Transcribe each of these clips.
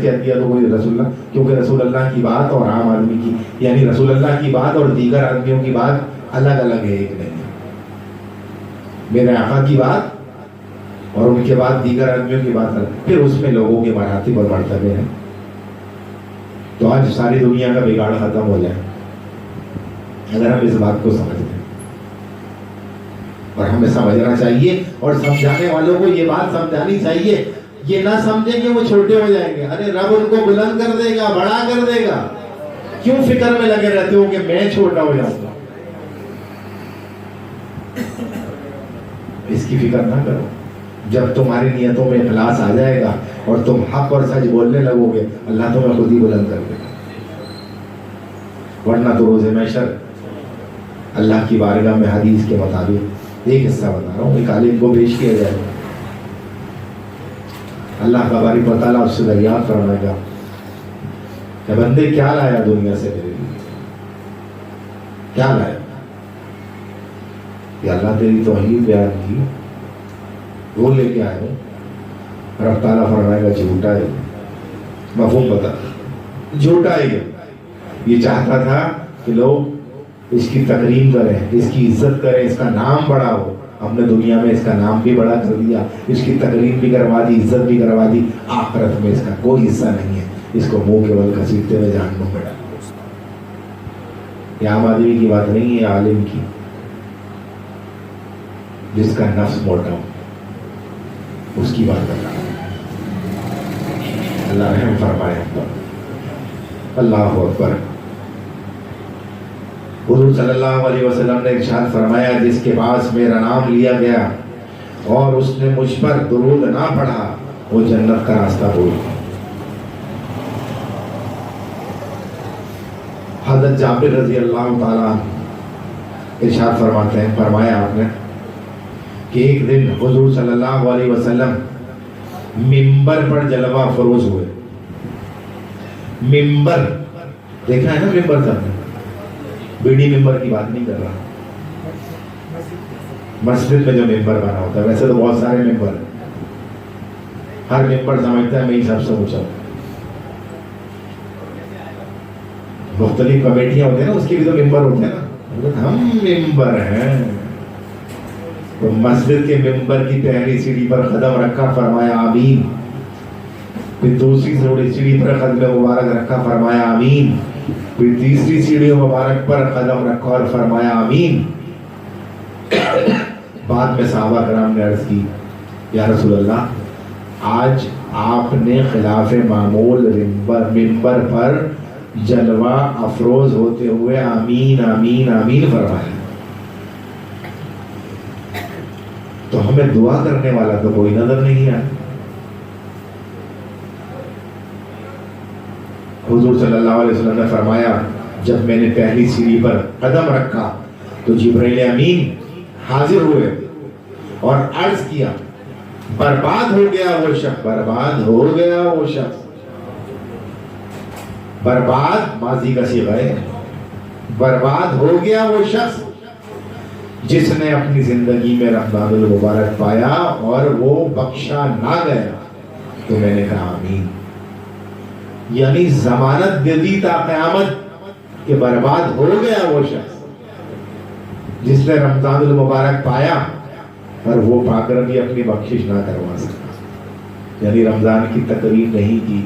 کہہ دیا تو کوئی رسول اللہ، کیونکہ رسول اللہ کی بات اور عام آدمی کی، یعنی رسول اللہ کی بات اور دیگر آدمیوں کی بات الگ الگ ہے، ایک نہیں ہے۔ میرے آقا کی بات اور ان کے بعد دیگر آدمیوں کی بات الگ، پھر اس میں لوگوں کے مراتب اور مرتبے ہیں۔ تو آج ساری دنیا کا بگاڑ ختم ہو جائے اگر ہم اس بات کو سمجھ لیں، اور ہمیں سمجھنا چاہیے اور سمجھانے والوں کو یہ بات سمجھانی چاہیے۔ یہ نہ سمجھیں کہ وہ چھوٹے ہو جائیں گے، ارے رب ان کو بلند کر دے گا، بڑا کر دے گا، کیوں فکر میں لگے رہتے ہو کہ میں چھوٹا ہو جاؤں گا؟ اس کی فکر نہ کرو۔ جب تمہاری نیتوں میں اخلاص آ جائے گا اور تم حق اور سچ بولنے لگو گے، اللہ تمہیں خود ہی بلند کر دے گا۔ ورنہ تو روز محشر اللہ کی بارگاہ میں حدیث کے مطابق ایک حصہ بتا رہا ہوں، ایک عالم کو پیش کیا جائے گا، اللہ کا باری تعالیٰ اس سے دریافت فرمائے گا کہ بندے کیا لایا دنیا سے میرے لیے، کیا لایا؟ کہ اللہ تیری توحید بیان کی، وہ لے کے آئے ہوں۔ رب تعالیٰ فرمائے گا جھوٹا ہے، مفہوم بتا، جھوٹا ہے۔ یہ چاہتا تھا کہ لوگ اس کی تکریم کریں، اس کی عزت کریں، اس کا نام بڑا ہو۔ ہم نے دنیا میں اس کا نام بھی بڑا کر دیا، اس کی تکریم بھی کروا دی، عزت بھی کروا دی، آخرت میں اس کا کوئی حصہ نہیں ہے، اس کو منہ کے بل گھسیٹتے ہوئے جہنم میں ڈالو۔ یہ عام آدمی کی بات نہیں ہے، عالم کی، جس کا نفس موٹا ہو، اس کی بات کر رہا ہوں۔ اللہ رحم فرمائے ہم پر۔ اللہ اکبر۔ حضور صلی اللہ علیہ وسلم نے ارشاد فرمایا، جس کے پاس میرا نام لیا گیا اور اس نے مجھ پر درود نہ پڑھا، وہ جنت کا راستہ بھول گیا۔ حضرت جابر رضی اللہ تعالیٰ ارشاد فرماتے ہیں، فرمایا آپ نے کہ ایک دن حضور صلی اللہ علیہ وسلم ممبر پر جلوہ افروز ہوئے۔ ممبر دیکھا ہے نا، ممبر سب نے، بیڑی ممبر کی بات نہیں کر رہا، مسجد میں جو ممبر بنا ہوتا ہے، ویسے تو بہت سارے ممبر ہیں، ہر ممبر سمجھتا ہے میں ہی سب سے اونچا ہوں۔ مختلف کمیٹیاں ہوتی ہیں نا، اس کے بھی تو ممبر ہوتے ہیں نا، ہم ممبر ہیں۔ تو مسجد کے ممبر کی پہلی سیڑھی پر قدم رکھا، فرمایا آمین۔ پھر دوسری سیڑھی پر قدم مبارک رکھا، فرمایا آمین۔ پھر تیسری سیڑھی مبارک پر قدم رکھا اور فرمایا آمین۔ بعد میں صحابہ کرام نے عرض کی، یا رسول اللہ، آج آپ نے خلاف معمول ممبر پر جلوہ افروز ہوتے ہوئے آمین آمین آمین فرمایا، تو ہمیں دعا کرنے والا تو کوئی نظر نہیں آیا۔ حضور صلی اللہ علیہ وسلم نے فرمایا، جب میں نے پہلی سیڑھی پر قدم رکھا تو جبرائیل امین حاضر ہوئے اور عرض کیا، برباد ہو گیا وہ شخص، برباد ہو گیا وہ شخص۔ برباد ماضی کا صیغہ ہے، برباد ہو گیا وہ شخص جس نے اپنی زندگی میں رمضان المبارک پایا اور وہ بخشا نہ گیا۔ تو میں نے کہا آمین، یعنی ضمانت دے دی تا قیامت کہ برباد ہو گیا وہ شخص جس نے رمضان المبارک پایا اور وہ پا کر بھی اپنی بخشش نہ کروا سکا، یعنی رمضان کی تقریب نہیں کی،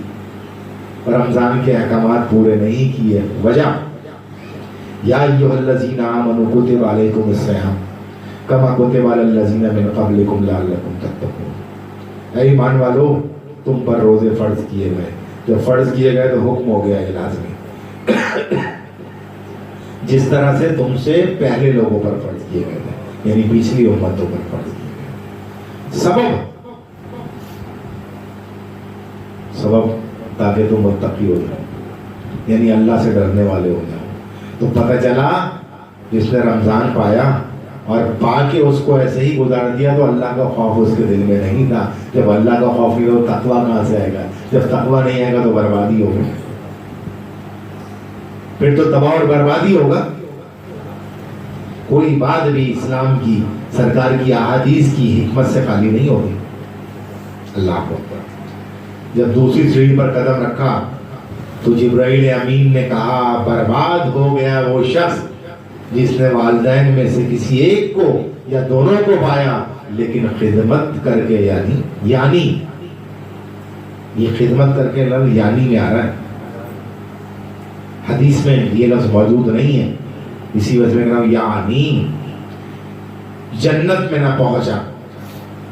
رمضان کے احکامات پورے نہیں کیے۔ وجہ، یا ایھا الذین آمنوا کتب علیکم الصیام کما کتب علی الذین من قبلکم لعلکم تتقون۔ اے ایمان والو، تم پر روزے فرض کیے گئے، جب فرض کیے گئے تو حکم ہو گیا یہ لازمی، جس طرح سے تم سے پہلے لوگوں پر فرض کیے گئے تھے، یعنی پچھلی امتوں پر فرض کیے گئے۔ سبب تاکہ تم متقی ہو جاؤ، یعنی اللہ سے ڈرنے والے ہو جاؤ۔ تو پتہ چلا جس نے رمضان پایا اور پا کے اس کو ایسے ہی گزار دیا تو اللہ کا خوف اس کے دل میں نہیں تھا۔ جب اللہ کا خوف نہیں ہو، تقویٰ کہاں سے آئے گا؟ جب تقویٰ نہیں آئے گا تو بربادی ہوگی، پھر تو تباہ اور بربادی ہوگا۔ کوئی بات بھی اسلام کی، سرکار کی احادیث کی حکمت سے خالی نہیں ہوگی۔ اللہ کو جب دوسری سیڑھی پر قدم رکھا تو جبرائیل امین نے کہا برباد ہو گیا وہ شخص جس نے والدین میں سے کسی ایک کو یا دونوں کو پایا لیکن خدمت کر کے یعنی یہ خدمت کر کے لفظ یعنی میں آ رہا ہے، حدیث میں یہ لفظ موجود نہیں ہے، اسی وجہ میں کہا یعنی جنت میں نہ پہنچا۔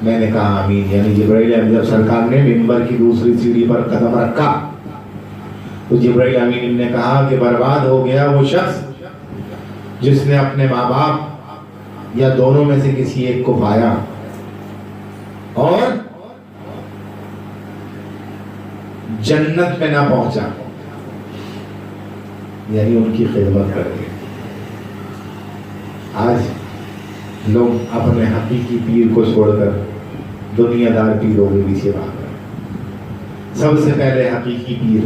میں نے کہا آمین، یعنی جبرائیل امین جب سرکار نے ممبر کی دوسری سیڑھی پر قدم رکھا تو جبرائیل امین نے کہا کہ برباد ہو گیا وہ شخص جس نے اپنے ماں باپ یا دونوں میں سے کسی ایک کو پایا اور جنت میں نہ پہنچا، یعنی ان کی خدمت کر کے۔ آج لوگ اپنے حقیقی پیر کو چھوڑ کر دنیا دار پیروں کے پیچھے بھاگ رہے ہیں۔ سب سے پہلے حقیقی پیر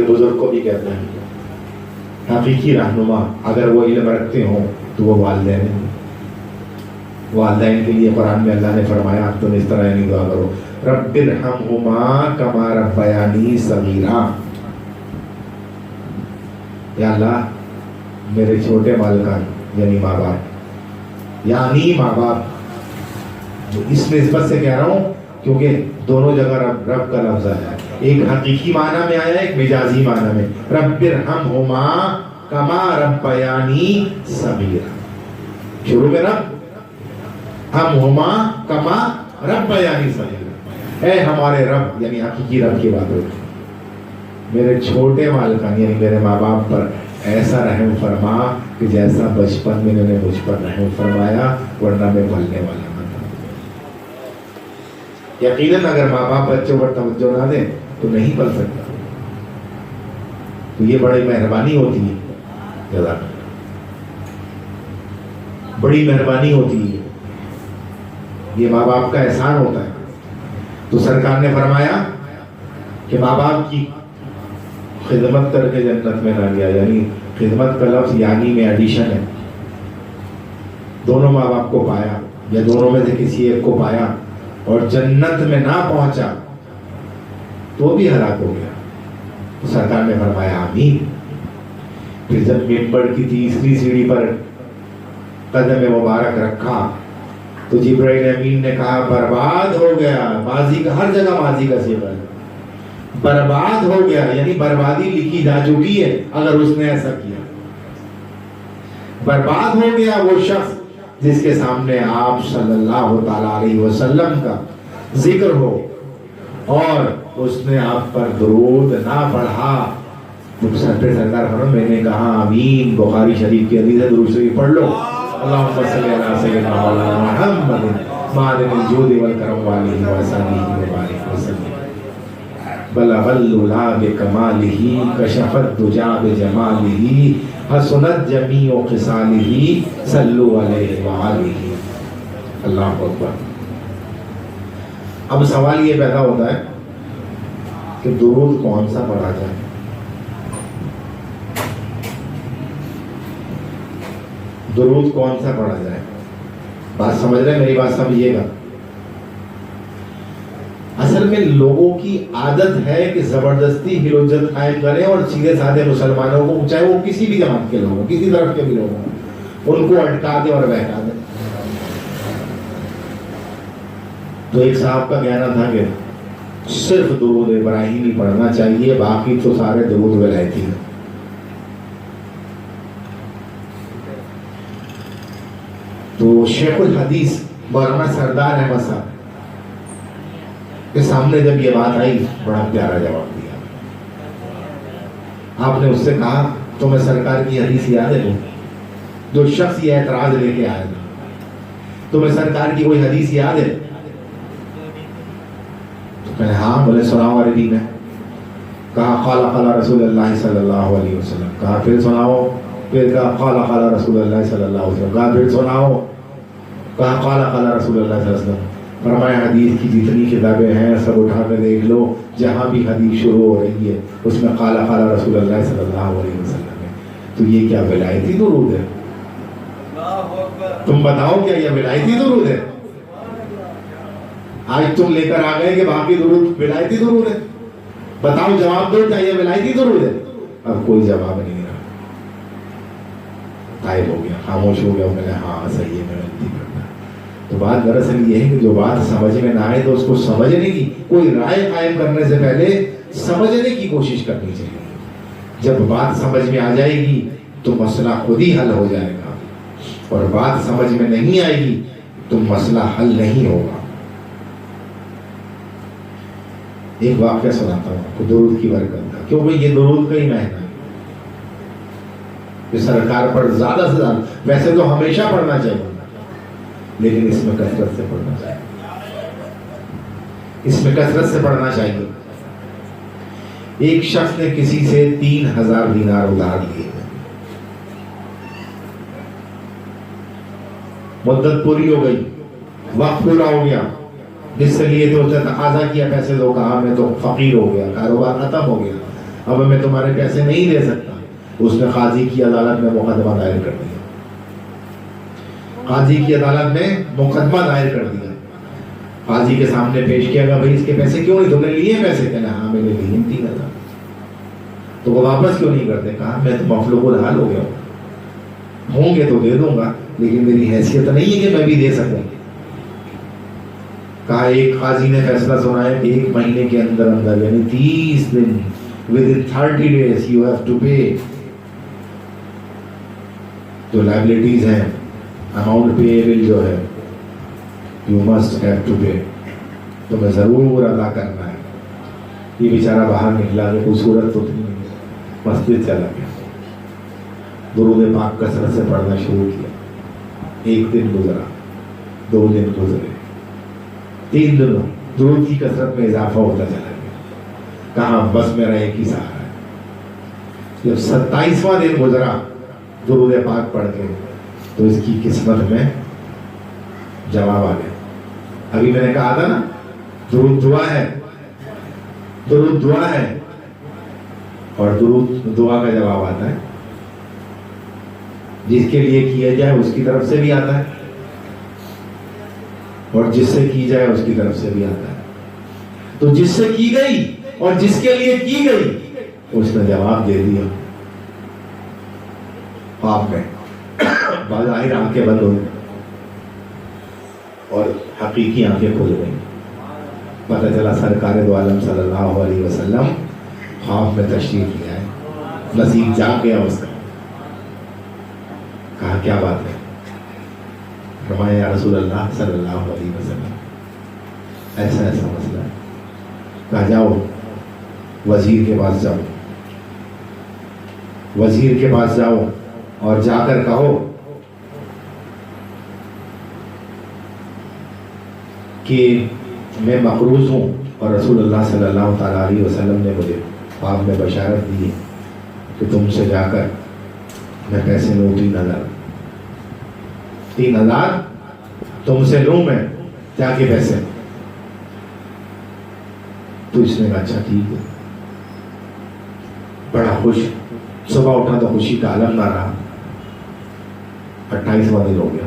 بزرگ کو بھی کہتے ہیں، حقیقی رہنما اگر وہ علم رکھتے ہوں تو وہ والدین ہیں۔ والدین کے لیے قرآن میں اللہ نے فرمایا تم اس طرح نہیں دعا کرو، رب ارحمہما کما ربیانی صغیرا، یا اللہ میرے چھوٹے والدین یعنی ماں باپ، اس نسبت سے کہہ رہا ہوں کیونکہ دونوں جگہ رب کا لفظ ہے، ایک حقیقی معنی میں آیا ایک مجازی معنی میں۔ رب ارحمہما کما ربیانی صغیرا، شروع میں رب، ہمہما کما ربیانی صغیرا، اے ہمارے رب یعنی حقیقی رب کی بات ہوتی، میرے چھوٹے والدین یعنی میرے ماں باپ پر ایسا رحم فرما کہ جیسا بچپن میں انہوں نے مجھ پر رحم فرمایا، ورنہ میں پلنے والا نہ تھا۔ یقیناً اگر ماں باپ بچوں پر توجہ نہ دیں تو نہیں پل سکتا، تو یہ بڑی مہربانی ہوتی ہے، جزاک اللہ، بڑی مہربانی ہوتی ہے، یہ ماں باپ کا احسان ہوتا ہے۔ تو سرکار نے فرمایا کہ ماں باپ کی خدمت کر کے جنت میں نہ گیا، یعنی خدمت کا لفظ یعنی میں ایڈیشن ہے، دونوں ماں باپ کو پایا یا دونوں میں سے کسی ایک کو پایا اور جنت میں نہ پہنچا تو بھی ہلاک ہو گیا۔ تو سرکار نے فرمایا آمین۔ پھر جب ممبر کی تیسری سیڑھی پر قدم مبارک رکھا تو جبرائیل امین نے کہا برباد ہو گیا، ماضی کا ہر جگہ ماضی کا صیغہ ہے، برباد ہو گیا یعنی بربادی لکھی جا چکی ہے اگر اس نے ایسا کیا۔ برباد ہو گیا وہ شخص جس کے سامنے آپ صلی اللہ تعالی علیہ وسلم کا ذکر ہو اور اس نے آپ پر درود نہ پڑھا۔ تو سرکار فرمایا میں نے کہا آمین، بخاری شریف کی حدیث ہے، درود شریف پڑھ لو، اللہم صلی علی سیدنا مولانا محمد معدن الجود والکرم والہ وصحبہ وبارک وسلم، بلغ العلا بکمالہ کشف الدجی بجمالہ حسنت جمیع خصالہ صلوا علیہ وآلہ۔ اللہ اکبر۔ اب سوال یہ پیدا ہوتا ہے کہ درود کون سا پڑھا جائے؟ درود کون سا پڑھا جائے؟ بات سمجھ رہے ہیں؟ میری بات سمجھیے گا۔ اصل میں لوگوں کی عادت ہے کہ زبردستی ہلوجت قائم کریں اور سیدھے سادھے مسلمانوں کو، چاہے وہ کسی بھی جماعت کے لوگ ہوں، کسی طرف کے بھی لوگ ہوں، ان کو اٹکا دیں اور بہکا دیں۔ تو ایک صاحب کا کہنا تھا کہ صرف درود ابراہیمی پڑھنا چاہیے، باقی تو سارے درود ولایتی ہیں۔ تو شیخ الحدیث مولانا سردار احمد صاحب کے سامنے جب یہ بات آئی بڑا پیارا جواب دیا۔ آپ نے اس سے کہا تمہیں سرکار کی حدیث یاد ہے؟ جو شخص یہ اعتراض لے کے آئے گا، تمہیں سرکار کی کوئی حدیث یاد ہے؟ تو کہا ہاں، بولے سناؤ عربی میں۔ کہا قال قال رسول اللہ صلی اللہ علیہ وسلم۔ کہا پھر سناؤ۔ پھر کہا قال قال رسول اللہ صلی اللہ علیہ وسلم۔ کہا پھر سناؤ۔ کہا قال قال رسول اللہ صلی اللہ علیہ وسلم۔ فرمایا حدیث کی جتنی کتابیں ہیں سب اٹھا کے دیکھ لو، جہاں بھی حدیث شروع ہو رہی ہے اس میں قال قال رسول اللہ صلی اللہ علیہ وسلم ہے۔ تو یہ کیا ولایتی درود ہے؟ تم بتاؤ کیا یہ ولایتی درود ہے؟ آج تم لے کر آ گئے کہ باقی درود ولایتی درود ہے. بتاؤ جواب دو, چاہیے ولایتی درود ہے؟ اب کوئی جواب نہیں رہا. غائب ہو گیا, خاموش ہو گیا. میں نے ہاں صحیح ہے, میں غلطی کرتا. تو بات دراصل یہ ہے کہ جو بات سمجھ میں نہ آئے تو اس کو سمجھنے کی, کوئی رائے قائم کرنے سے پہلے سمجھنے کی کوشش کرنی چاہیے. جب بات سمجھ میں آ جائے گی تو مسئلہ خود ہی حل ہو جائے گا, اور بات سمجھ میں نہیں آئے گی تو مسئلہ حل نہیں ہوگا. ایک واقعہ سناتا ہوں آپ کو درود کی برکت کا, کیونکہ یہ درود کا ہی مہینہ ہے. یہ سرکار پر زیادہ سے زیادہ, ویسے تو ہمیشہ پڑھنا چاہیے, لیکن اس میں کثرت سے پڑھنا چاہیے. اس میں کثرت سے پڑھنا چاہیے. ایک شخص نے کسی سے 3000 دینار ادھار لیے. مدت پوری ہو گئی, وقت پورا ہو گیا, جس سے لیے تو اس نے تقاضا کیا پیسے دو. کہا میں تو فقیر ہو گیا, کاروبار ختم ہو گیا, اب میں تمہارے پیسے نہیں دے سکتا. اس نے قاضی کی عدالت میں مقدمہ دائر کر دیا. قاضی کی عدالت میں مقدمہ دائر کر دیا. قاضی کے سامنے پیش کیا گیا, بھائی اس کے پیسے کیوں نہیں, تم نے لیے پیسے؟ کہنا ہاں میں نے لیے 3000. تو وہ واپس کیوں نہیں کرتے؟ کہا میں تو مفلوق الحال ہو گیا ہوں گے تو دے دوں گا, لیکن میری حیثیت نہیں ہے کہ میں بھی دے سکوں. کہا ایک قاضی نے فیصلہ سنایا کہ 1 مہینے کے اندر اندر, یعنی 30 دن, within 30 days you have to pay. جو لائبلٹیز ہیں, اماؤنٹ پیبل جو ہے, you must have to pay, تمہیں ضرور ادا کرنا ہے. یہ بیچارہ باہر نکلا, کہ کوئی صورت تو نہیں, مسجد چلا گیا, درود پاک کثرت سے پڑھنا شروع کیا. 1 دن گزرا, 2 دن گزرے, 3 دن, درود کی کثرت میں اضافہ ہوتا چلا گیا. کہاں بس میرا ایک ہی سہارا ہے. جب 27واں دن گزرا درود پاک پڑھ کے, تو اس کی قسمت میں جواب آ گیا. ابھی میں نے کہا تھا نا درود دعا ہے, درود دعا ہے, اور درود دعا کا جواب آتا ہے. جس کے لیے کیا جائے اس کی طرف سے بھی آتا ہے, اور جس سے کی جائے اس کی طرف سے بھی آتا ہے. تو جس سے کی گئی اور جس کے لیے کی گئی, اس نے جواب دے دیا. خواب میں بظاہر آنکھیں بند ہوئی اور حقیقی آنکھیں کھل گئی. پتہ چلا سرکار دو عالم صلی اللہ علیہ وسلم خواب میں تشریف لے آئے. نصیب جاگ گیا اس کا. کہا کیا بات ہے؟ فرمایا یا رسول اللہ صلی اللہ علیہ وسلم ایسا ایسا مسئلہ ہے. کہا جاؤ وزیر کے پاس جاؤ, وزیر کے پاس جاؤ اور جا کر کہو کہ میں مقروض ہوں, اور رسول اللہ صلی اللہ تعالیٰ علیہ وسلم نے مجھے خواب میں بشارت دی کہ تم سے جا کر میں پیسے لوں 3000 تم سے لوں میں جا کے پیسے. تو اس نے کہا اچھا ٹھیک ہے. بڑا خوش, صبح اٹھا تو خوشی کا عالم نہ رہا. 28واں دن ہو گیا,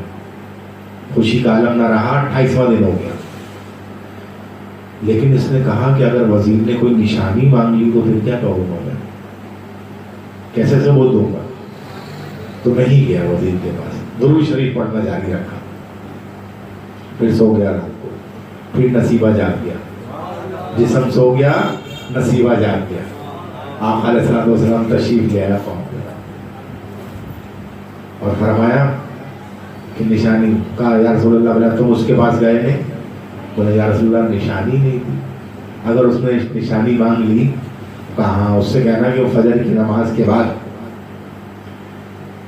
خوشی کا عالم نہ رہا. 28واں دن ہو گیا. لیکن اس نے کہا کہ اگر وزیر نے کوئی نشانی مانگ لی تو پھر کیا کہوں گا, میں کیسے ثبوت دوں گا؟ تو نہیں گیا وزیر کے پاس, درود شریف پڑھنا جاری رکھا. پھر سو گیا رات کو. پھر نصیبہ جاگ گیا, جسم سو گیا, نصیبہ جاگ گیا. آقا علیہ الصلوۃ والسلام تشریف لے آیا قوم پہ اور فرمایا کہ نشانی. کہا یا رسول اللہ, بولا تم اس کے پاس گئے نہیں؟ بولا یا رسول اللہ نشانی نہیں تھی. اگر اس نے نشانی مانگ لی, کہا اس سے کہنا کہ وہ فجر کی نماز کے بعد,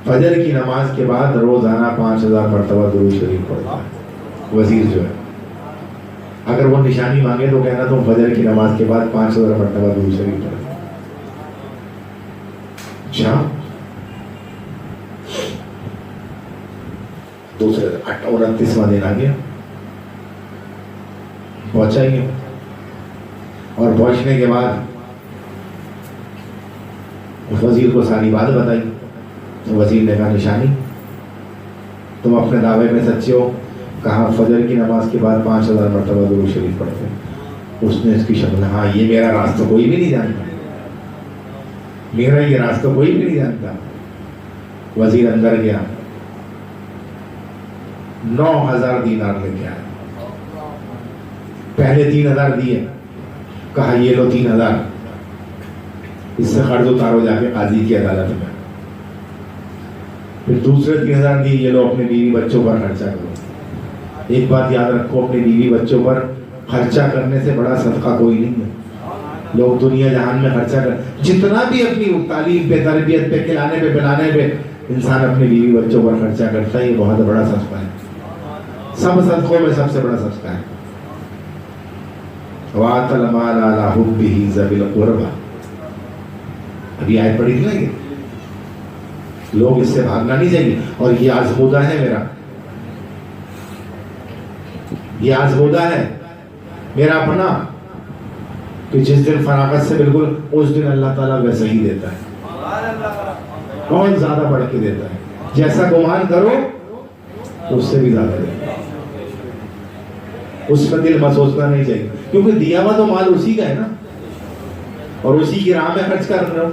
فجر کی نماز کے بعد روزانہ 5000 مرتبہ درود شریف پڑھتا ہے وزیر جو ہے. اگر وہ نشانی مانگے تو کہنا تم فجر کی نماز کے بعد 5000 مرتبہ درود شریف پڑھتا. اچھا, دوسرے 29واں دن آ گیا, پہنچا ہی, اور پہنچنے کے بعد اس وزیر کو ساری بات بتائی. وزیر نے کہا نشانی, تم اپنے دعوے میں سچے ہو کہا فجر کی نماز کے بعد 5000 مرتبہ درود شریف پڑھتے ہیں. اس نے اس کی شکل، ہاں یہ میرا راستہ کوئی بھی نہیں جانتا، میرا یہ راستہ کوئی بھی نہیں جانتا. وزیر اندر گیا، 9000 دینار لے کے آیا. پہلے 3000 دیے، کہا یہ لو 3000، اس سے قرض اتارو جا کے قاضی کی عدالت میں. پھر دوسرے 3000 دیے، یہ لو اپنے بیوی بچوں پر خرچہ کرو. ایک بات یاد رکھو، اپنے بیوی بچوں پر خرچہ کرنے سے بڑا صدقہ کوئی نہیں ہے. لوگ دنیا جہان میں خرچہ کر، جتنا بھی اپنی تعلیم پہ، تربیت پہ، کھلانے پہ، پلانے پہ انسان اپنے بیوی بچوں پر خرچہ کرتا ہے، یہ بہت بڑا صدقہ ہے. سب صدقوں میں سب سے بڑا صدقہ ہے. وَآتَ الْمَالَ عَلَىٰ حُبِّهِ ذَوِي الْقُرْبَىٰ. ابھی آیت پڑھی تھی نا، یہ لوگ اس سے بھاگنا نہیں چاہیے. اور یہ آزمودہ ہے میرا، یہ آزمودہ ہے میرا اپنا، کہ جس دن فراغت سے بالکل، اس دن اللہ تعالیٰ ویسا ہی دیتا ہے، بہت زیادہ بڑھ کے دیتا ہے. جیسا گمان کرو اس سے بھی زیادہ دیتا ہے. اس میں دل میں سوچنا نہیں چاہیے، کیونکہ دیا ہوا تو مال اسی کا ہے نا، اور اسی کی راہ میں خرچ کر رہے ہو.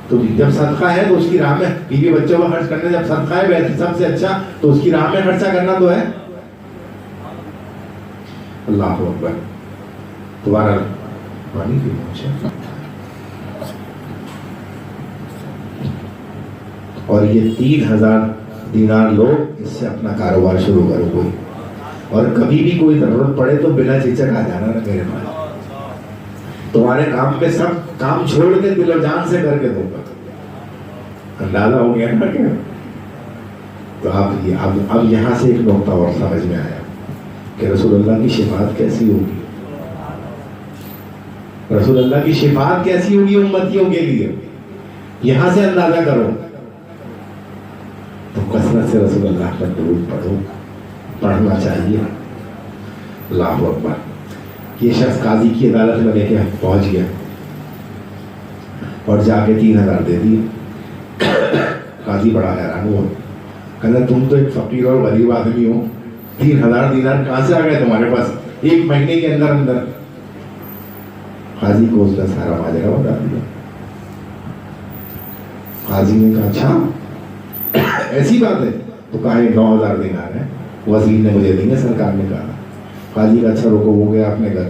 تو جب صدقہ ہے تو اس کی راہ میں، بیوی بچوں کو خرچ کرنے جب صدقہ ہے سب سے اچھا، تو اس کی راہ میں خرچہ کرنا تو ہے. اللہ اکبر. دوبارہ پانی کی. اور یہ 3000 دینار لو، اس سے اپنا کاروبار شروع کرو کوئی، اور کبھی بھی کوئی ضرورت پڑے تو بنا جھجک آ جانا نا میرے پاس. تمہارے کام میں سب کام چھوڑ کے دل و جان سے کر کے دو گا. اندازہ ہو گیا نا کہ تو اب یہاں سے ایک نقطہ اور سمجھ میں آیا کہ رسول اللہ کی شفاعت کیسی ہوگی. رسول اللہ کی شفاعت کیسی ہوگی امتیوں کے لیے، یہاں سے اندازہ کرو. تو کثرت سے رسول اللہ پر درود پڑھو، پڑھنا چاہیے. اللہ اکبر. یہ شخص قاضی کی عدالت میں لے کے پہنچ گیا اور جا کے 3000 دے دیے. قاضی بڑا حیران ہوا، کہنا تم تو ایک فقیر اور غریب آدمی ہو، 3000 دینار کہاں سے آ گئے تمہارے پاس ایک مہینے کے اندر اندر. قاضی کو اس نے سارا ماجرا بتا دیا. قاضی نے کہا اچھا ایسی بات ہے؟ تو کہا یہ 9000 دینار ہے، وزیر نے مجھے دیں گے، سرکار نے کہا. قاضی کا اچھا رکو، وہ گیا اپنے گھر،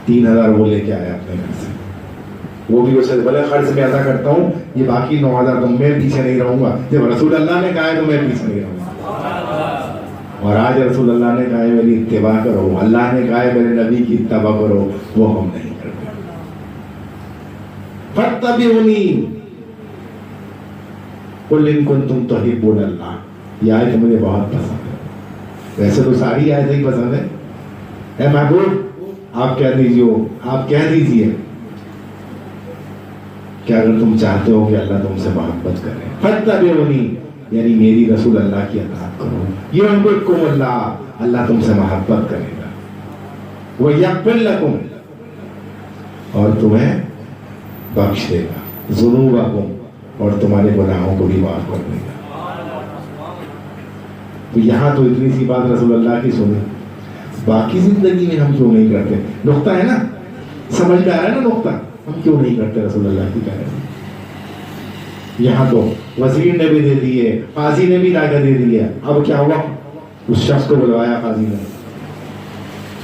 3000 وہ لے کے آیا اپنے گھر سے. وہ بھی اسے بولے قرض میں ادا کرتا ہوں، یہ باقی 9000 تو میں پیچھے نہیں رہوں گا. جب رسول اللہ نے کہا ہے تو میں پیچھے نہیں رہوں گا. اور آج رسول اللہ نے کہا ہے میری اتباع کرو، اللہ نے کہا ہے میرے نبی کی اتباع کرو، وہ ہم نہیں کرتے. فَاتَّبِعُونِی قُلْ إِن كُنتُمْ تُحِبُّونَ اللَّهَ. یہ آیت مجھے بہت پسند ہے. ویسے تو ساری آیتیں ہی پسند ہے. اے محبوب آپ کہہ دیجیے، آپ کہہ دیجیے کہ اگر تم چاہتے ہو کہ اللہ تم سے محبت کرے، فَاتَّبِعُونِی یعنی میری رسول اللہ کی اطاعت کرو. یحببکم اللہ، اللہ تم سے محبت کرے گا. وَیَغْفِرْ لَکُمْ اور تمہیں بخش دے گا. ذُنُوبَکُمْ اور تمہارے گناہوں کو بھی معاف کر دے گا. تو یہاں تو اتنی سی بات رسول اللہ کی سنی، باقی زندگی میں ہم کیوں نہیں کرتے؟ نقطہ ہے نا، سمجھ میں آ رہا ہے نا نقطہ، ہم کیوں نہیں کرتے رسول اللہ کی کہہ رہے. یہاں تو وزیر نے بھی دے دیے، قاضی نے بھی لا کے دے دیے. اب کیا ہوا؟ اس شخص کو بلوایا قاضی نے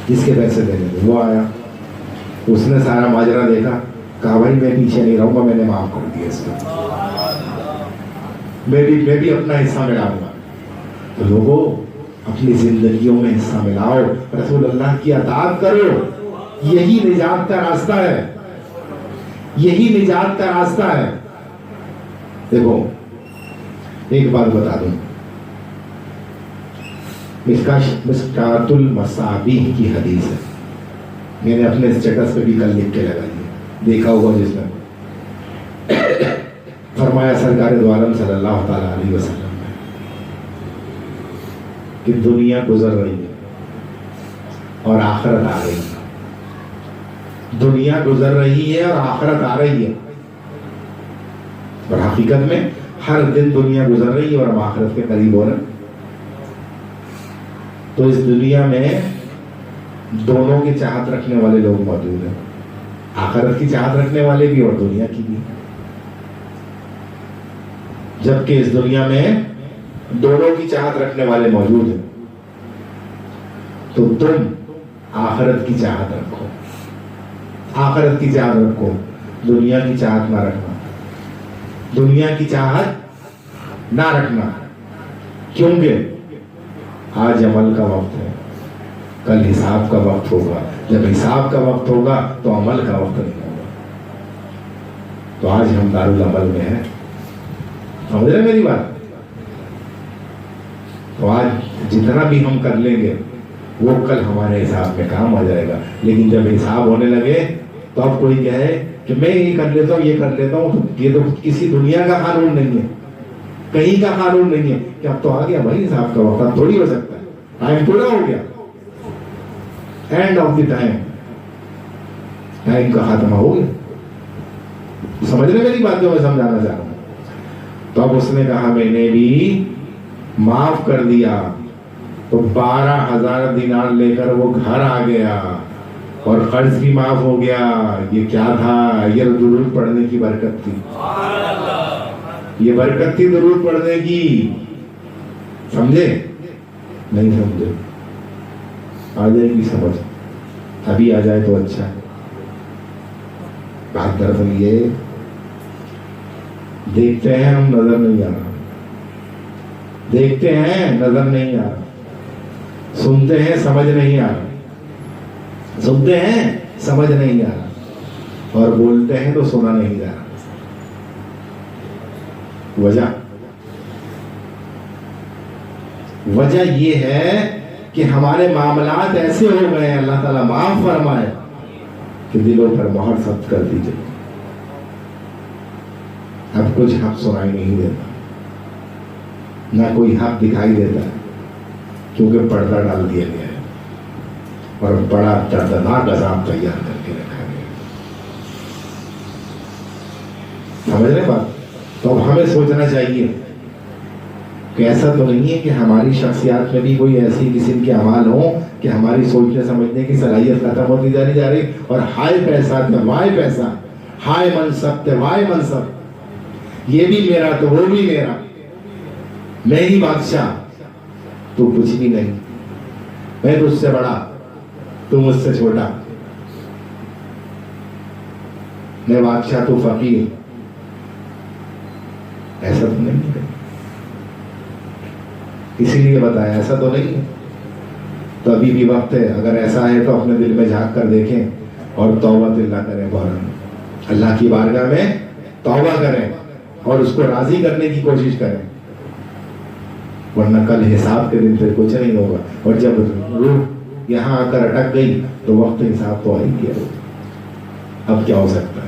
جس کے پیسے دینے تھے، وہ آیا، اس نے سارا ماجرا دیکھا، کہا بھائی میں پیچھے نہیں رہوں گا، میں نے معاف کر دیا اس کو، میں بھی اپنا حصہ ملاؤں گا. تو لوگوں اپنی زندگیوں میں حصہ ملاؤ، رسول اللہ کی اطاعت کرو. یہی نجات کا راستہ ہے، یہی نجات کا راستہ ہے. دیکھو ایک بات بتا دوں، مشکات المصابیح کی حدیث ہے، میں نے اپنے اسٹیٹس پہ بھی کل لکھ کے لگائی ہے، دیکھا ہوگا جس میں فرمایا سرکار دو عالم صلی اللہ تعالیٰ علیہ وسلم نے کہ دنیا گزر رہی ہے اور آخرت آ رہی ہے. دنیا گزر رہی ہے اور آخرت آ رہی ہے. اور حقیقت میں ہر دن دنیا گزر رہی ہے اور ہم آخرت کے قریب ہو رہے ہیں. تو اس دنیا میں دونوں کی چاہت رکھنے والے لوگ موجود ہیں، آخرت کی چاہت رکھنے والے بھی اور دنیا کی بھی، جبکہ اس دنیا میں دونوں کی چاہت رکھنے والے موجود ہیں۔ تو تم آخرت کی چاہت رکھو، آخرت کی چاہت رکھو، دنیا کی چاہت نہ رکھنا، دنیا کی چاہت نہ رکھنا، کیونکہ آج عمل کا وقت ہے، کل حساب کا وقت ہوگا، جب حساب کا وقت ہوگا تو عمل کا وقت نہیں ہوگا۔ تو آج ہم دارالعمل میں ہیں، سمجھ رہے میری بات؟ تو آج جتنا بھی ہم کر لیں گے وہ کل ہمارے حساب میں کام آ جائے گا، لیکن جب حساب ہونے لگے تو اب کوئی کہے کہ میں یہ کر لیتا ہوں، یہ کر لیتا ہوں، یہ تو کسی دنیا کا قانون نہیں ہے، کہیں کا قانون نہیں ہے کہ اب تو آ گیا بھائی حساب کا وقت، اب تھوڑی ہو سکتا ہے، ٹائم پورا ہو گیا، and of the time, time کا خاتمہ ہو گیا۔ سمجھ رہے میری بات جو میں سمجھانا چاہ رہا ہوں؟ تو اب اس نے کہا میں نے بھی معاف کر دیا، تو 12,000 دینار لے کر وہ گھر آ گیا اور قرض بھی معاف ہو گیا۔ یہ کیا تھا؟ یہ درود پڑھنے کی برکت تھی، یہ برکت تھی درود پڑھنے کی۔ سمجھے؟ نہیں سمجھے؟ آ جائے گی سمجھ، ابھی آ جائے تو اچھا ہے۔ بات دراصل یہ دیکھتے ہیں ہم، نظر نہیں آ رہا، دیکھتے ہیں نظر نہیں آ رہا، سنتے ہیں سمجھ نہیں آ رہا، سنتے ہیں سمجھ نہیں آ رہا، اور بولتے ہیں تو سنا نہیں جا رہا۔ وجہ یہ ہے کہ ہمارے معاملات ایسے ہو گئے ہیں، اللہ تعالیٰ معاف فرمائے، کہ دلوں پر مہر ثبت کر دیجیے، اب کچھ حق سنائی نہیں دیتا، نہ کوئی حق دکھائی دیتا ہے، کیونکہ پردہ ڈال دیا گیا ہے اور بڑا دردناک عذاب تیار کر کے رکھا گیا۔ سمجھ رہے بات؟ تو اب ہمیں سوچنا چاہیے کہ ایسا تو نہیں ہے کہ ہماری شخصیات میں بھی کوئی ایسی قسم کے اعمال ہوں کہ ہماری سوچنے سمجھنے کی صلاحیت ختم ہوتی جا رہی، اور ہائے پیسہ تے وائے پیسہ، ہائے منصب تے وائے منصب، یہ بھی میرا تو وہ بھی میرا، میں ہی بادشاہ، تو کچھ بھی نہیں، میں تجھ سے بڑا، تو مجھ سے چھوٹا، میں بادشاہ تو فقیر، ایسا تو نہیں ہے۔ اسی لیے بتایا ایسا تو نہیں ہے۔ تو ابھی بھی وقت ہے، اگر ایسا ہے تو اپنے دل میں جھانک کر دیکھیں اور توبہ اللہ کریں، فوراً اللہ کی بارگاہ میں توبہ کریں اور اس کو راضی کرنے کی کوشش کریں، ورنہ کل حساب کے دن پھر کچھ نہیں ہوگا، اور جب روح یہاں آ کر اٹک گئی تو وقت حساب تو آ ہی گیا۔ اب کیا ہو سکتا ہے؟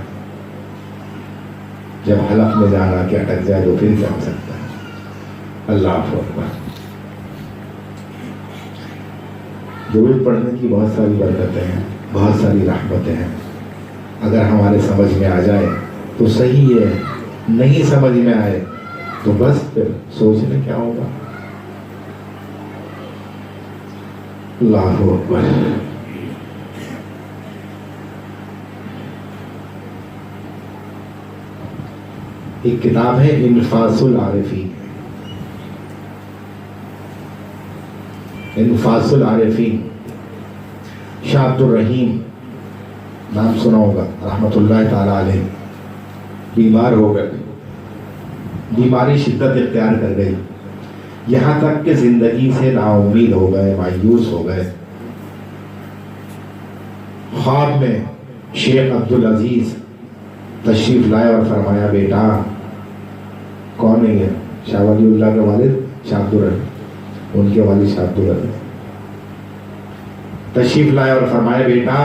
جب حلق میں جان آ کے اٹک جائے تو پھر کیا ہو سکتا ہے؟ اللہ اکبر۔ درود پڑھنے کی بہت ساری برکتیں ہیں، بہت ساری رحمتیں ہیں، اگر ہمارے سمجھ میں آ جائے تو صحیح ہے، نہیں سمجھ میں آئے تو بس پھر سوچ لیں کیا ہوگا۔ اللہ اکبر۔ ایک کتاب ہے انفاس العارفین، انفاس العارفین، شاہ عبد الرحیم نام سنا ہوگا، رحمت اللہ تعالی علیہ، بیمار ہو گئے، بیماری شدت اختیار کر گئی، یہاں تک کہ زندگی سے نا امید ہو گئے، مایوس ہو گئے۔ خواب میں شیخ عبدالعزیز تشریف لائے اور فرمایا بیٹا، کون ہے یہ؟ شاہ ولی اللہ کے والد شاہ عبد الرحیم، ان کے والد شاہ عبد الرحیم تشریف لائے اور فرمایا بیٹا،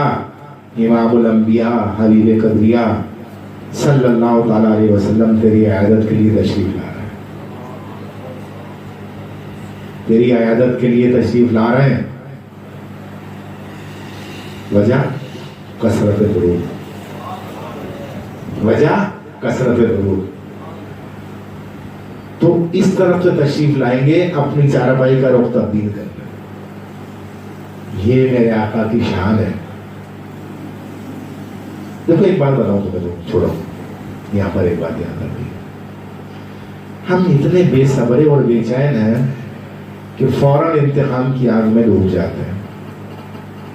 امام الانبیاء حبیب قدریہ صلی اللہ تعالی علیہ وسلم تیری عیادت کے لیے تشریف لا رہے ہیں، تیری عیادت کے لیے تشریف لا رہے ہیں۔ وجہ کثرت درود، وجہ کثرت درود۔ تو اس طرف سے تشریف لائیں گے، اپنی چارپائی کا رخ تبدیل کر لیں، یہ میرے آقا کی شان ہے. دیکھو ایک بات بتاؤں تمہیں، چھوڑو یہاں پر ایک بات یاد رکھیے، ہم اتنے بے صبرے اور بے چین ہیں کہ فوراً انتقام کی آگ میں ڈوب جاتے ہیں،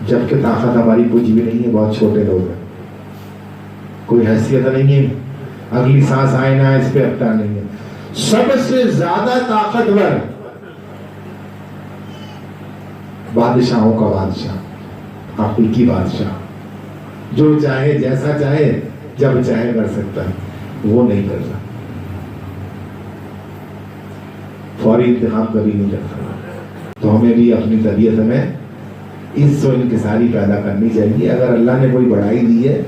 جبکہ طاقت ہماری کچھ بھی نہیں ہے، بہت چھوٹے لوگ ہیں، کوئی حیثیت نہیں ہے، اگلی سانس آئے نہ اس پہ اختیار نہیں ہے. سب سے زیادہ طاقتور بادشاہوں کا بادشاہ، حقیقی بادشاہ، جو چاہے جیسا چاہے جب چاہے کر سکتا ہے، وہ نہیں کرتا، فوری انتخاب کبھی نہیں کرتا. تو ہمیں بھی اپنی طبیعت میں عزت و انکساری پیدا کرنی چاہیے. اگر اللہ نے کوئی بڑائی دی ہے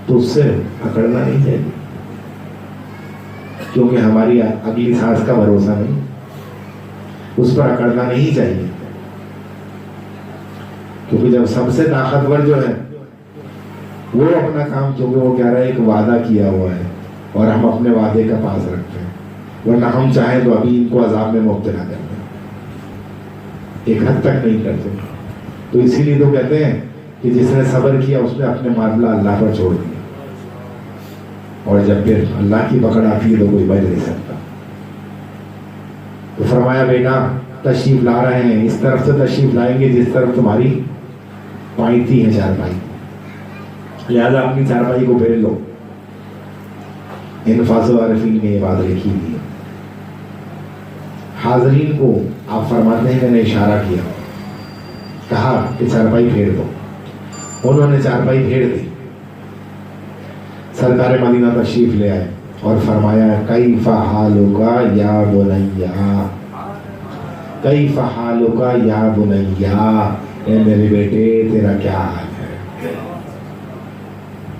تو اس سے اکڑنا نہیں چاہیے، کیونکہ ہماری اگلی سانس کا بھروسہ نہیں، اس پر اکڑنا نہیں چاہیے. کیونکہ جب سب سے طاقتور جو ہے وہ اپنا کام، کیونکہ وہ کہہ رہا ہے ایک وعدہ کیا ہوا ہے اور ہم اپنے وعدے کا پاس رکھتے ہیں، ورنہ ہم چاہیں تو ابھی ان کو عذاب میں مبتلا کر دیں، ایک حد تک نہیں کرتے. تو اسی لیے تو کہتے ہیں کہ جس نے صبر کیا اس نے اپنے معاملہ اللہ پر چھوڑ دیا، اور جب پھر اللہ کی پکڑ آتی ہے تو کوئی بچ نہیں سکتا. تو فرمایا بیٹا تشریف لا رہے ہیں، اس طرف سے تشریف لائیں گے جس طرف تمہاری پائتی ہے چارپائی، لہذا اپنی چارپائی کو پھیر لو. انفاس و عارفین میں یہ بات لکھی ہوئی ہے. حاضرین کو آپ فرماتے ہیں، میں نے اشارہ کیا، کہا کہ چارپائی پھیر دو، انہوں نے چارپائی پھیر دی. سرکار مدینہ تشریف لے آئے اور فرمایا کیف حالک یا بنیا، کیف حالک یا بنیا، اے میرے بیٹے تیرا کیا حال ہے،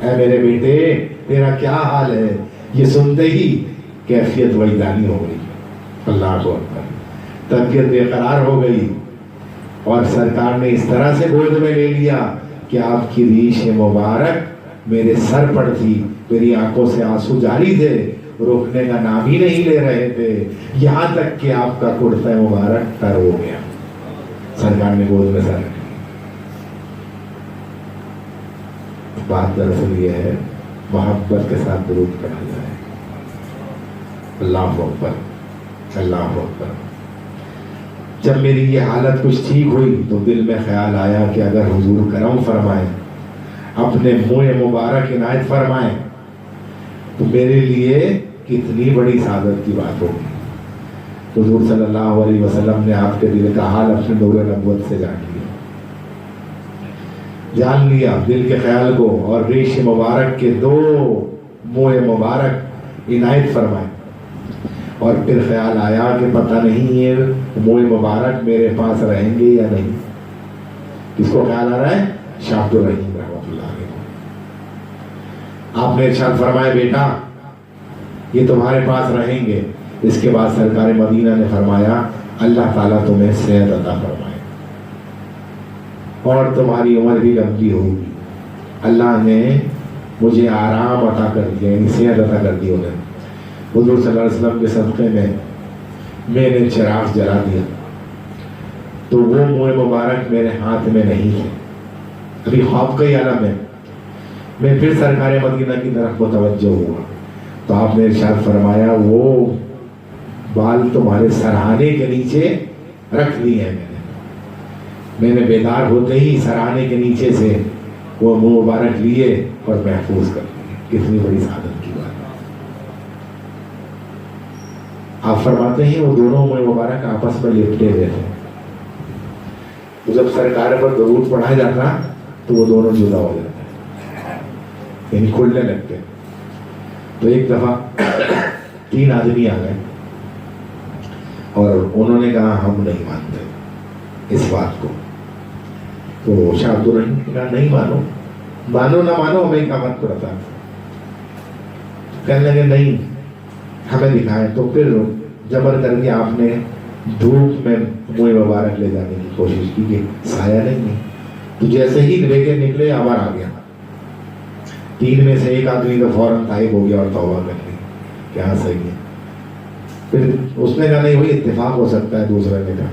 اے میرے بیٹے تیرا کیا حال ہے. یہ سنتے ہی کیفیت وجدانی ہو گئی، اللہ کو طبیعت بے قرار ہو گئی، اور سرکار نے اس طرح سے گود میں لے لیا کہ آپ کی ریش مبارک میرے سر پر تھی، میری آنکھوں سے آنسو جاری تھے، روکنے کا نام ہی نہیں لے رہے تھے، یہاں تک کہ آپ کا کرتا مبارک تر ہو گیا. سرکار نے گود میں سر. بات دراصل یہ ہے محبت کے ساتھ درود پڑھا جائے. اللہ اکبر، اللہ اکبر. جب میری یہ حالت کچھ ٹھیک ہوئی تو دل میں خیال آیا کہ اگر حضور کرم فرمائیں، اپنے منہ مبارک عنایت فرمائیں تو میرے لیے کتنی بڑی سعادت کی بات ہوگی. حضور صلی اللہ علیہ وسلم نے آپ کے دل کا حال اپنے نور نبوت سے جان لیا دل کے خیال کو، اور ریش مبارک کے دو منہ مبارک عنایت فرمائے. اور پھر خیال آیا کہ پتہ نہیں یہ منہ مبارک میرے پاس رہیں گے یا نہیں. کس کو خیال آ رہا ہے؟ شاہ عبد الرحیم رحمۃ اللہ علیہ. آپ نے ارشاد فرمایا بیٹا یہ تمہارے پاس رہیں گے. اس کے بعد سرکار مدینہ نے فرمایا اللہ تعالیٰ تمہیں صحت عطا فرمائے اور تمہاری عمر بھی لمبی ہوگی. اللہ نے مجھے آرام عطا کر دیا، یعنی صحت عطا کر دی انہیں. حضور صلی اللہ علیہ وسلم کے صدقے میں نے چراغ جلا دیا تو وہ منہ مبارک میرے ہاتھ میں نہیں ہے، ابھی خواب کا ہی عالم ہے. میں پھر سرکار مدینہ کی طرف متوجہ ہوا تو آپ نے ارشاد فرمایا وہ بال تمہارے سرہانے کے نیچے رکھ دیے ہیں. میں نے بیدار ہوتے ہی سرہانے کے نیچے سے وہ منہ مبارک لیے اور محفوظ کر لیے. کتنی بڑی سعادت کی بات. آپ فرماتے ہیں وہ دونوں منہ مبارک آپس میں لپٹے ہوئے تھے. تو جب سرکار پر درود پڑھا جاتا تو وہ دونوں جدا ہو جاتے، یعنی کھلنے لگتے. تو ایک دفعہ 3 آدمی آ گئے اور انہوں نے کہا ہم نہیں مانتے اس بات کو. تو شاہ عبد الرحیم نے کہا نہیں مانو، مانو نہ مانو ہمیں کیا مت پڑتا. کہنے لگے نہیں ہمیں دکھائیں. تو پھر جبر کر کے آپ نے دھوپ میں منہ مبارک لے جانے کی کوشش کی کہ سایہ نہیں ہے. تو جیسے ہی لے کے نکلے آوار آ گیا. 3 میں سے ایک آدمی تو فوراً غائب ہو گیا اور توبہ کر لی کہ ہاں صحیح ہے. پھر اس نے کہا نہیں وہی اتفاق ہو سکتا ہے. دوسرے نے کہا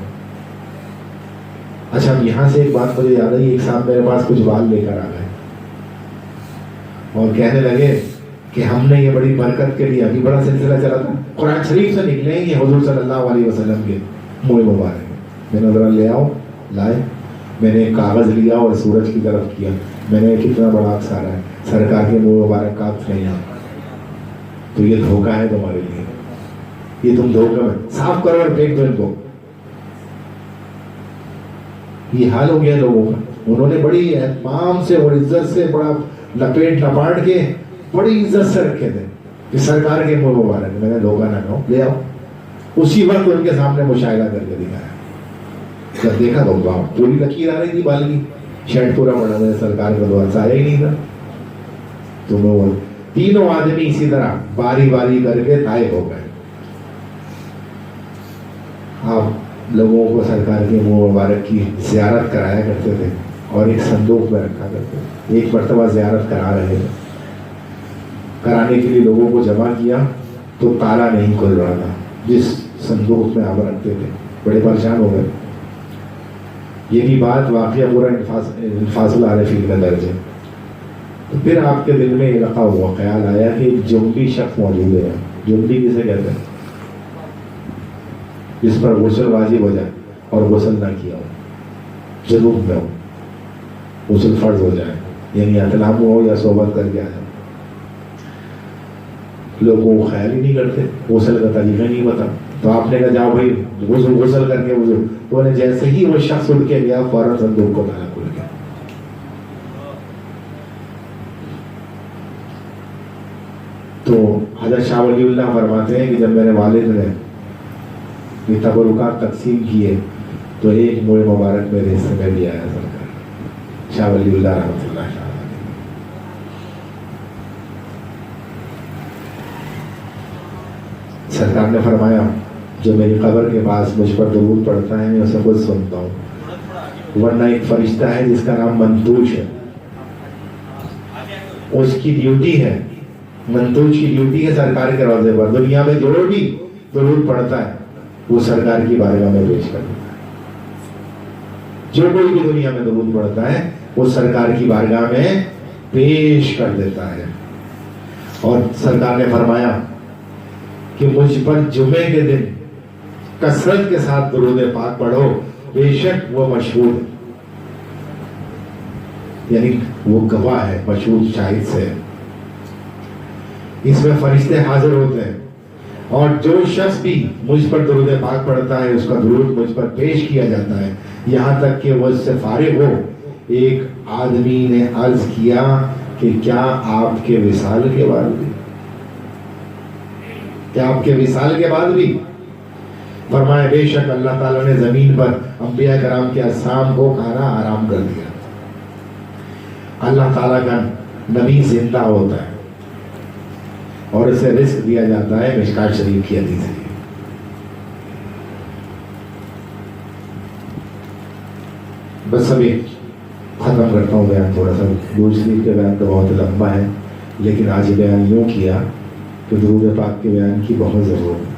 اچھا اب یہاں سے ایک بات مجھے یاد آئی، ایک صاحب میرے پاس کچھ بال لے کر آ گئے اور کہنے لگے کہ ہم نے یہ بڑی برکت کے لیے، ابھی بڑا سلسلہ چلا تھا، قرآن شریف سے نکلے ہیں یہ حضور صلی اللہ علیہ وسلم کے منہ مبارک، میں نے ذرا لے آؤ، لائے، میں نے ایک کاغذ لیا اور سورج کی طرف کیا، میں نے کتنا بڑا عکس آ رہا ہے سرکار کے منہ مبارک کا عکس نہیں آ، تو یہ دھوکہ ہے تمہارے لیے، یہ تم دھوکہ میں صاف کرو اور پھینک دو ان کو۔ یہ حال ہو گیا لوگوں کا، انہوں نے بڑی اہتمام سے اور عزت سے بڑا لپیٹ لپاٹ کے بڑی عزت سے رکھے تھے کہ سرکار کے منہ مبارک، میں نے دھوکہ نہ کہو، لے آؤ، اسی وقت ان کے سامنے مشاہدہ کر کے دکھایا، جب دیکھا تو پوری لکیر آ رہی تھی بال کی، شرٹ پورا پڑا تھا، سرکار کا تو عرصہ آیا ہی نہیں تھا۔ تو وہ تینوں آدمی اسی طرح باری باری کر کے غائب ہو گئے۔ آپ لوگوں کو سرکار کے منہ مبارک کی زیارت کرایا کرتے تھے اور ایک صندوق میں رکھا کرتے تھے، ایک مرتبہ زیارت کرا رہے تھے، کرانے کے لیے لوگوں کو جمع کیا تو تالا نہیں کھل رہا تھا جس صندوق میں آپ رکھتے تھے، بڑے پریشان ہو گئے۔ یہ بھی بات واقعہ پورا انفاس العارفین کا درج ہے۔ تو پھر آپ کے دل میں یہ رکھا ہوا خیال آیا کہ ایک جنبی شخص موجود ہے، جنبی کسے کہتے ہیں؟ جس پر غسل واجب ہو جائے اور غسل نہ کیا ہو، جنوب میں ہو، غسل فرض ہو جائے، یعنی احتلام ہو یا صحبت کر کے آ جائے، لوگوں کو خیال ہی نہیں کرتے، غسل کا طریقہ نہیں پتا، تو آپ نے کہا جاؤ بھائی غسل کر کے وضو، تو نے جیسے ہی وہ شخص اٹھ کے گیا فوراً صندوق کو تالا کھل گیا۔ تو حضرت شاہ ولی اللہ فرماتے ہیں کہ جب میرے والد نے یہ تبرکات تقسیم کیے تو ایک منہ مبارک میرے حصے میں بھی آیا سرکار شاہ ولی اللہ رحمۃ اللہ علیہ۔ سرکار نے فرمایا جو میری قبر کے پاس مجھ پر درود پڑھتا ہے میں اسے خود سنتا ہوں، ورنہ ایک فرشتہ ہے جس کا نام منتوش ہے، اس کی ڈیوٹی ہے، منتوش کی ڈیوٹی ہے سرکار کے روضے پر دنیا میں جو بھی درود پڑھتا ہے وہ سرکار کی بارگاہ میں پیش کر دیتا ہے، جو کوئی بھی دنیا میں درود پڑھتا ہے وہ سرکار کی بارگاہ میں پیش کر دیتا ہے۔ اور سرکار نے فرمایا کہ مجھ پر جمعے کے دن کثرت کے ساتھ درود پاک پڑھو، بے شک وہ مشہور ہے، یعنی وہ گواہ ہے، مشہور شاہد سے، اس میں فرشتے حاضر ہوتے ہیں، اور جو شخص بھی مجھ پر درود پاک پڑھتا ہے اس کا درود مجھ پر پیش کیا جاتا ہے، یہاں تک کہ وہ اس سے فارغ ہو۔ ایک آدمی نے عرض کیا کہ کیا آپ کے وصال کے بعد بھی، کیا آپ کے وصال کے بعد بھی؟ فرمایا بے شک اللہ تعالیٰ نے زمین پر انبیاء کرام کے اجسام کو کھانا حرام کر دیا، اللہ تعالیٰ کا نبی زندہ ہوتا ہے اور اسے رزق دیا جاتا ہے، مشکات شریف کی حدیث ہے۔ بس ابھی ختم کرتا ہوں بیان، تھوڑا سا درود شریف کے بیان تو بہت لمبا ہے، لیکن آج بیان یوں کیا کہ درود پاک کے بیان کی بہت ضرورت ہے۔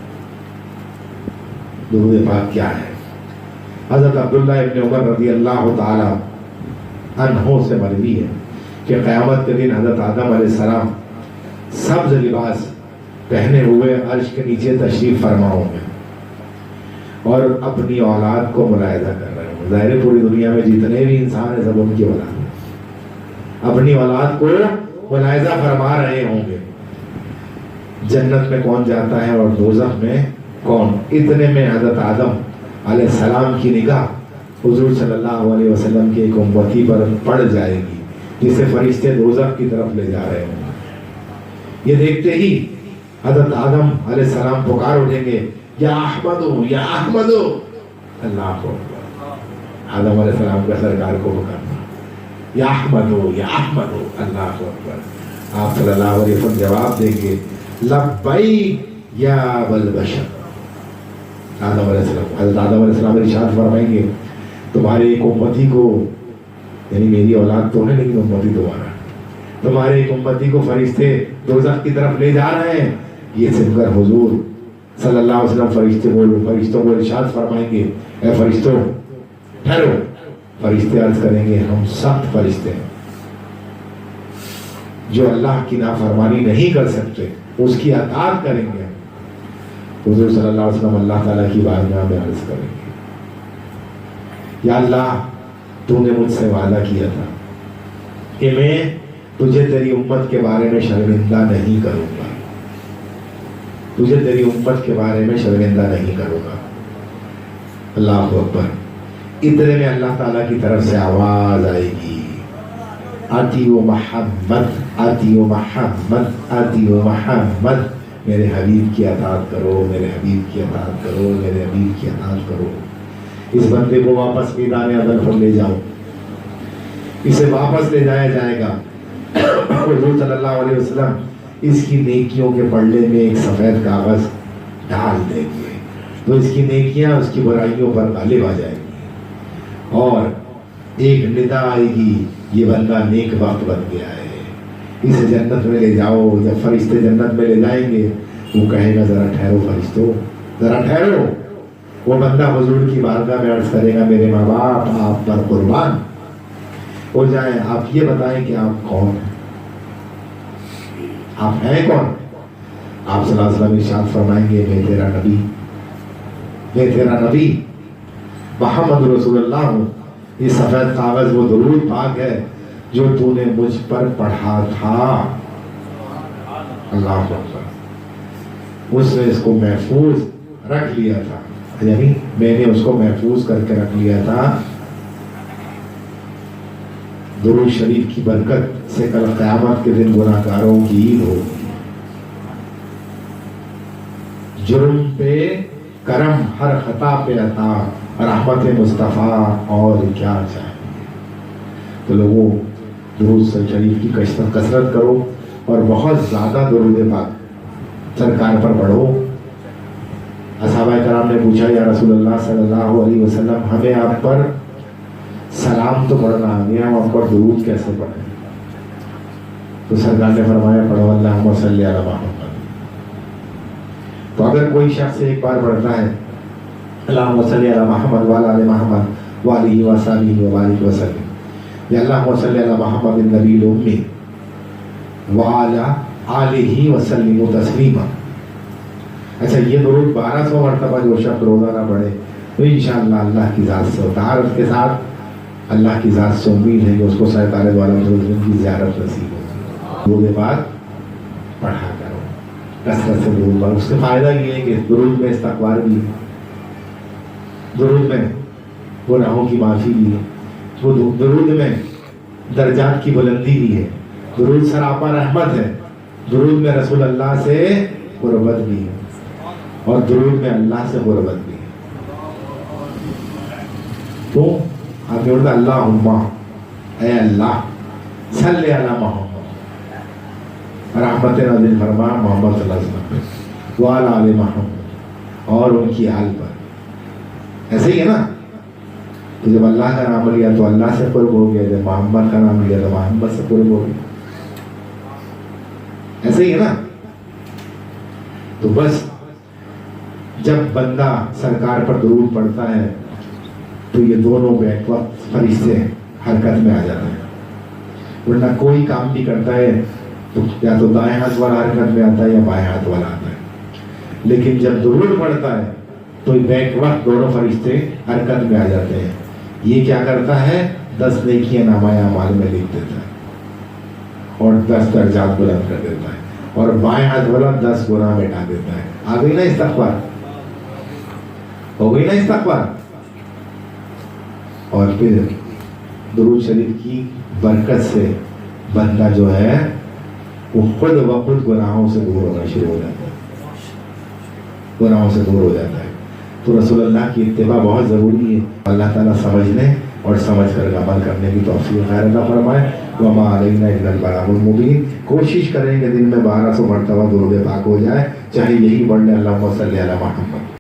درود پاک کیا ہے؟ حضرت عبداللہ ابن عمر رضی اللہ تعالی عنہ سے مروی ہے کہ قیامت کے دن حضرت آدم علیہ السلام سبز لباس پہنے ہوئے عرش کے نیچے تشریف فرما ہوں گے اور اپنی اولاد کو ملاحظہ کر رہے ہوں گے۔ ظاہر پوری دنیا میں جتنے بھی انسان ہیں سب ان کی اولاد ہیں، اپنی اولاد کو ملاحظہ فرما رہے ہوں گے، جنت میں کون جاتا ہے اور دوزخ میں کون۔ اتنے میں حضرت آدم علیہ السلام کی نگاہ حضور صلی اللہ علیہ وسلم کی ایک امتی پر پڑ جائے گی جسے فرشتے دوزخ کی طرف لے جا رہے ہوں گے۔ یہ دیکھتے ہی حضرت آدم علیہ السلام پکار اٹھیں گے، یا احمدو یا احمدو، اللہ کو آدم علیہ السلام کا سرکار کو پکارنا، یا احمدو یا احمدو، اللہ کو اکبر۔ آپ صلی اللہ علیہ وسلم جواب دیں گے لبیک یا ابوالبشر۔ آدم علیہ السلام، حضرت آدم علیہ السلام ارشاد فرمائیں گے تمہارے ایک امتی کو، یعنی میری اولاد تو ہے لیکن امتی تمہارا، تمہارے ایک امتی کو فرشتے دوزخ کی طرف لے جا رہے ہیں۔ یہ سن کر حضور صلی اللہ علیہ وسلم فرشتوں کو ارشاد فرمائیں گے اے فرشتوں ٹھہرو، فرشتے عرض کریں گے ہم سخت فرشتے ہیں جو اللہ کی نافرمانی نہیں کر سکتے، اس کی اطاعت کریں گے۔ حضور صلی اللہ علیہ وسلم اللہ تعالیٰ کی بارگاہ میں عرض کریں گے یا اللہ تو نے مجھ سے وعدہ کیا تھا کہ میں تجھے تیری امت کے بارے میں شرمندہ نہیں کروں گا، تجھے تیری امت کے بارے میں شرمندہ نہیں کروں گا۔ اللہ اکبر۔ اتنے میں اللہ تعالیٰ کی طرف سے آواز آئے گی، آتی و محمد، آتی و محمد، آتی و محمد، میرے حبیب کی اطاعت کرو، میرے حبیب کی اطاعت کرو، میرے حبیب کی اطاعت کرو۔ اس بندے کو واپس میدان عدل پر لے جاؤ، اسے واپس لے جایا جائے گا۔ حضور صلی اللہ علیہ وسلم اس کی نیکیوں کے پلڑے میں ایک سفید کاغذ ڈال دیں گے تو اس کی نیکیاں اس کی برائیوں پر غالب آ جائیں گی، اور ایک ندا آئے گی، یہ بندہ نیک وقت بن گیا ہے، اسے جنت میں لے جاؤ۔ جب فرشتے جنت میں لے جائیں گے وہ کہے گا ذرا ٹھہرو فرشتوں، ذرا ٹھہرو۔ وہ بندہ حضور کی بارگاہ میں عرض کرے گا میرے ماں باپ آپ پر قربان ہو جائیں، آپ یہ بتائیں کہ آپ کون ہیں، آپ ہیں کون؟ آپ صلی اللہ علیہ وسلم ارشاد فرمائیں گے میں تیرا نبی، میں تیرا نبی محمد رسول اللہ ہوں۔ یہ سفید کاغذ وہ درود پاک ہے جو تو نے مجھ پر پڑھا تھا۔ اللہ اکبر۔ اس نے اس کو محفوظ رکھ لیا تھا، یعنی میں نے اس کو محفوظ کر کے رکھ لیا تھا۔ درود شریف کی برکت سے کل قیامت کے دن گناہ گاروں کی عید ہوگی۔ جرم پہ کرم، ہر خطا پہ عطا، رحمت مصطفیٰ اور کیا چاہیے۔ تو لوگوں درود شریف کی کثرت کرو اور بہت زیادہ درود پاک سرکار پر پڑھو۔ صحابہ کرام نے پوچھا یا رسول اللہ صلی اللہ علیہ وسلم ہمیں آپ پر سلام تو پڑھنا آ گیا، ہم آپ پر درود کیسے پڑھیں؟ تو سرکار نے فرمایا پڑھو اللہم صلی علی محمد۔ تو اگر کوئی شخص ایک بار پڑھتا ہے اللہم صلی علی محمد وعلی آل محمد وآلہ وصحبہ وبارک وسلم، یا اللہم صلی علی محمد النبی الامی وعلی آلہ وسلم تسلیما۔ اچھا یہ درود 1200 مرتبہ جو شخص روزانہ پڑھے تو انشاءاللہ اللہ کی ذات سے تعارف کے ساتھ اللہ کی ذات سے امید ہے کہ اس کو سرکار دوالم کی زیارت نصیب ہوگی۔ درود بعد پڑھا کرو کثرت سے درود پڑھو۔ اس کا فائدہ یہ ہے کہ درود میں استغفار بھی ہے، درود میں گناہوں کی معافی بھی ہے، وہ درود میں درجات کی بلندی بھی ہے، درود سراپا رحمت ہے، درود میں رسول اللہ سے قربت بھی ہے، اور درود میں اللہ سے قربت بھی ہے۔ تو آپ نے اللہم اے اللہ صلی علی محمد، رحمت نازل فرما محمد صلی اللہ علیہ وسلم وعلی آل محمد، اور ان کی آل پر۔ ایسے ہی ہے نا، تو جب اللہ کا نام لیا تو اللہ سے قرب ہو گیا، جب محمد کا نام لیا تو محمد سے قرب ہو گیا۔ ایسے ہی ہے نا۔ تو بس جب بندہ سرکار پر درود پڑھتا ہے تو یہ دونوں بیک وقت فرشتے حرکت میں آ جاتے ہیں، ورنہ کوئی کام بھی کرتا ہے تو یا تو دائیں ہاتھ والا حرکت میں آتا ہے یا بائیں ہاتھ والا آتا ہے، لیکن جب درود پڑھتا ہے تو بیک وقت دونوں فرشتے حرکت میں آ جاتے ہیں۔ یہ کیا کرتا ہے؟ 10 نیکیاں نامہ اعمال میں لکھ دیتا ہے اور 10 درجات بلند کر دیتا ہے، اور بائیں ہاتھ والا 10 گناہ مٹا دیتا ہے۔ آ گئی نا استغفار، ہو گئی نا استغفار۔ اور پھر درود شریف کی برکت سے بندہ جو ہے وہ خود بخود گناہوں سے دور ہونا شروع ہو جاتا ہے، گناہوں سے دور ہو جاتا ہے۔ تو رسول اللہ کی اتباع بہت ضروری ہے۔ اللہ تعالیٰ سمجھنے اور سمجھ کر عمل کرنے کی توفیق خیر عطا فرمائے۔ وما علینا الا البلاغ المبین۔ کوشش کریں کہ دن میں 1200 مرتبہ درود پاک ہو جائے، چاہے یہی پڑھ لیں اللہم صلی علی محمد۔